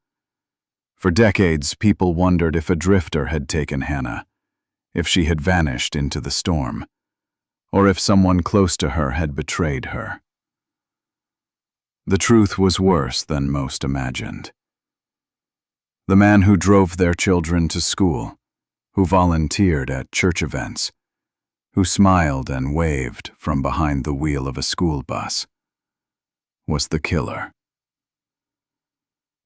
For decades, people wondered if a drifter had taken Hannah, if she had vanished into the storm, or if someone close to her had betrayed her. The truth was worse than most imagined. The man who drove their children to school, who volunteered at church events, who smiled and waved from behind the wheel of a school bus, was the killer.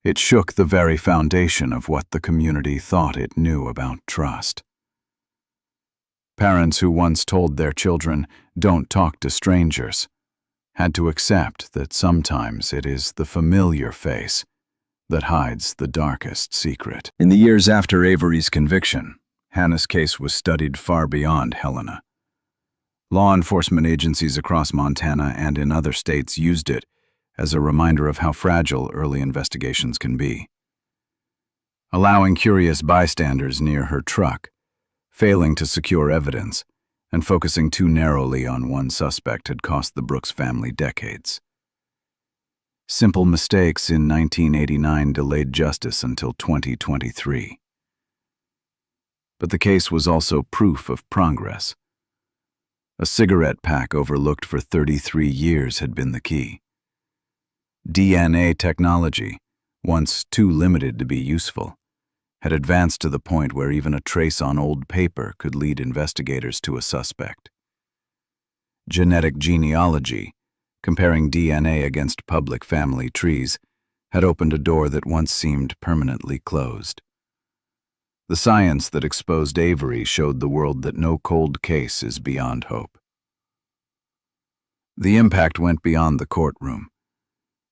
It shook the very foundation of what the community thought it knew about trust. Parents who once told their children, "Don't talk to strangers," had to accept that sometimes it is the familiar face that hides the darkest secret. In the years after Avery's conviction, Hannah's case was studied far beyond Helena. Law enforcement agencies across Montana and in other states used it as a reminder of how fragile early investigations can be. Allowing curious bystanders near her truck, failing to secure evidence, and focusing too narrowly on one suspect had cost the Brooks family decades. Simple mistakes in 1989 delayed justice until 2023. But the case was also proof of progress. A cigarette pack overlooked for 33 years had been the key. DNA technology, once too limited to be useful, had advanced to the point where even a trace on old paper could lead investigators to a suspect. Genetic genealogy, comparing DNA against public family trees, had opened a door that once seemed permanently closed. The science that exposed Avery showed the world that no cold case is beyond hope. The impact went beyond the courtroom.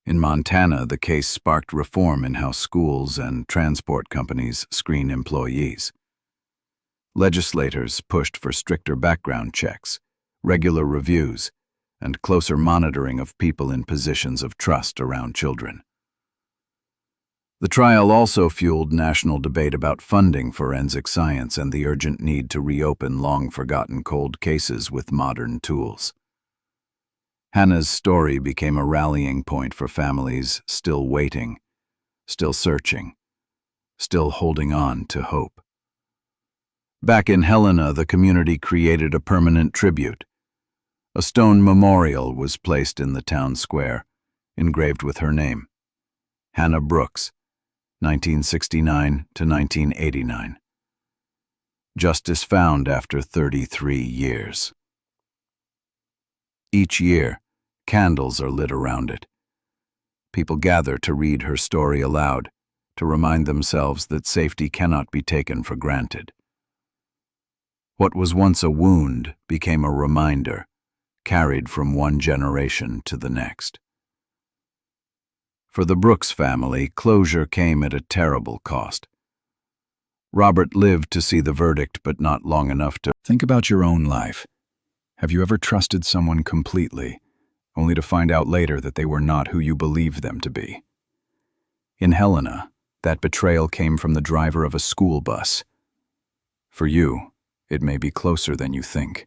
In Montana, the case sparked reform in how schools and transport companies screen employees. Legislators pushed for stricter background checks, regular reviews, and closer monitoring of people in positions of trust around children. The trial also fueled national debate about funding forensic science and the urgent need to reopen long-forgotten cold cases with modern tools. Hannah's story became a rallying point for families still waiting, still searching, still holding on to hope. Back in Helena, the community created a permanent tribute. A stone memorial was placed in the town square, engraved with her name, Hannah Brooks, 1969 to 1989. Justice found after 33 years. Each year, candles are lit around it. People gather to read her story aloud, to remind themselves that safety cannot be taken for granted. What was once a wound became a reminder, carried from one generation to the next. For the Brooks family, closure came at a terrible cost. Robert lived to see the verdict, but not long enough to think about your own life. Have you ever trusted someone completely, only to find out later that they were not who you believed them to be? In Helena, that betrayal came from the driver of a school bus. For you, it may be closer than you think.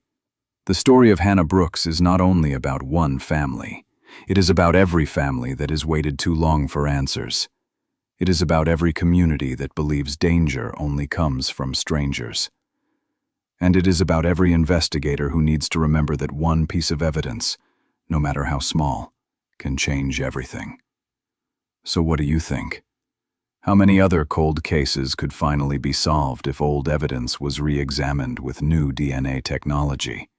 The story of Hannah Brooks is not only about one family. It is about every family that has waited too long for answers. It is about every community that believes danger only comes from strangers. And it is about every investigator who needs to remember that one piece of evidence, no matter how small, can change everything. So what do you think? How many other cold cases could finally be solved if old evidence was re-examined with new DNA technology?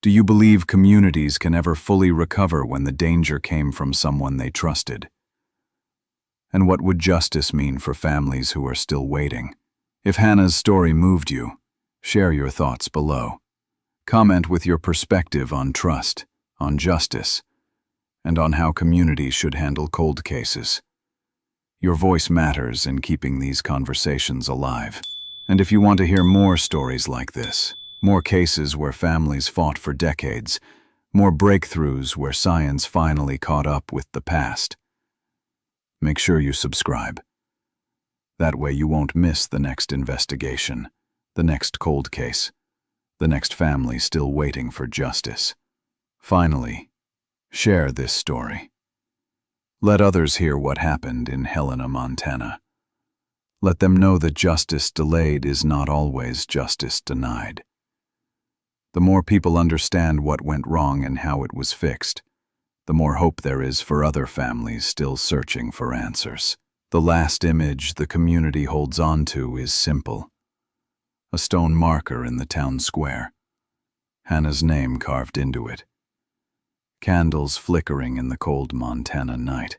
Do you believe communities can ever fully recover when the danger came from someone they trusted? And what would justice mean for families who are still waiting? If Hannah's story moved you, share your thoughts below. Comment with your perspective on trust, on justice, and on how communities should handle cold cases. Your voice matters in keeping these conversations alive. And if you want to hear more stories like this, more cases where families fought for decades, more breakthroughs where science finally caught up with the past, make sure you subscribe. That way you won't miss the next investigation, the next cold case, the next family still waiting for justice. Finally, share this story. Let others hear what happened in Helena, Montana. Let them know that justice delayed is not always justice denied. The more people understand what went wrong and how it was fixed, the more hope there is for other families still searching for answers. The last image the community holds on to is simple. A stone marker in the town square. Hannah's name carved into it. Candles flickering in the cold Montana night.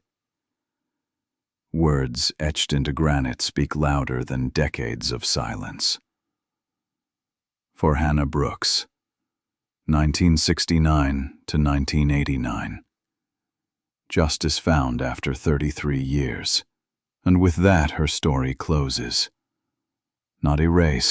Words etched into granite speak louder than decades of silence. For Hannah Brooks, 1969 to 1989. Justice found after 33 years. And with that, her story closes. Not erased.